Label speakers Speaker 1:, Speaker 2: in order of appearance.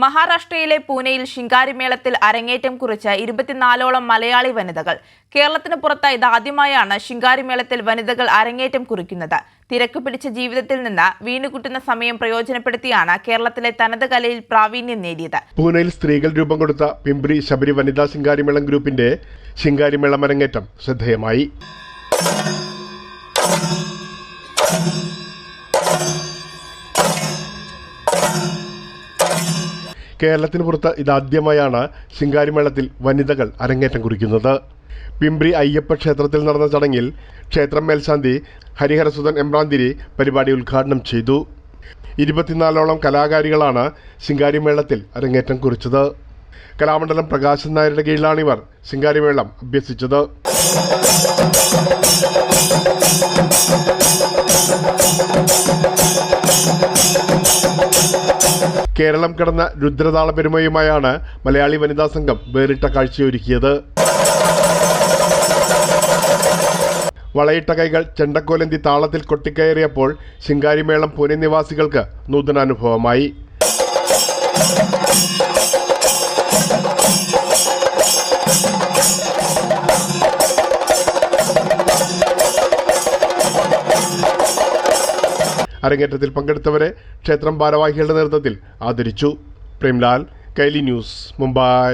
Speaker 1: മഹാരാഷ്ട്രയിലെ പൂനെയിൽ ശിങ്കാരിമേളത്തിൽ അരങ്ങേറ്റം കുറിച്ച 24ഓളം മലയാളി വനിതകൾ. കേരളത്തിന് പുറത്ത് ഇതാദ്യമായാണ് ശിങ്കാരിമേളത്തിൽ വനിതകൾ അരങ്ങേറ്റം കുറിക്കുന്നത്. തിരക്ക് പിടിച്ച ജീവിതത്തിൽ നിന്ന് വീണുകിട്ടുന്ന സമയം പ്രയോജനപ്പെടുത്തിയാണ് കേരളത്തിലെ തനത് കലയിൽ പ്രാവീണ്യം നേടിയത്.
Speaker 2: പൂനെയിൽ സ്ത്രീകൾ രൂപം കൊടുത്ത പിംപ്രി ശബരി വനിതാ ശിങ്കാരിമേളം ഗ്രൂപ്പിന്റെ ശിങ്കാരിമേളം അരങ്ങേറ്റം ശ്രദ്ധേയമായി. കേരളത്തിന് പുറത്ത് ഇതാദ്യമായാണ് ശിങ്കാരിമേളത്തിൽ വനിതകൾ അരങ്ങേറ്റം കുറിക്കുന്നത്. പിംപ്രി അയ്യപ്പ ക്ഷേത്രത്തിൽ നടന്ന ചടങ്ങിൽ ക്ഷേത്രം മേൽശാന്തി ഹരിഹരസുധൻ എമ്പ്രാന്തിരി പരിപാടി ഉദ്ഘാടനം ചെയ്തു. 24ഓളം കലാകാരികളാണ് ശിങ്കാരിമേളത്തിൽ അരങ്ങേറ്റം കുറിച്ചത്. കലാമണ്ഡലം പ്രകാശൻ നായരുടെ കീഴിലാണിവർ ശിങ്കാരിമേളം അഭ്യസിച്ചത്. കേരളം കടന്ന രുദ്രതാള പെരുമയുമായാണ് മലയാളി വനിതാ സംഘം വേറിട്ട കാഴ്ചയൊരുക്കിയത്. വളയിട്ട കൈകൾ ചെണ്ടക്കോലന്തി താളത്തിൽ കൊട്ടിക്കയറിയപ്പോൾ ശിങ്കാരിമേളം പൂനെ നിവാസികൾക്ക് നൂതനാനുഭവമായി. അരങ്ങേറ്റത്തിൽ പങ്കെടുത്തവരെ ക്ഷേത്രം ഭാരവാഹികളുടെ നേതൃത്വത്തിൽ ആദരിച്ചു. പ്രേംലാൽ, കൈലി ന്യൂസ്, മുംബൈ.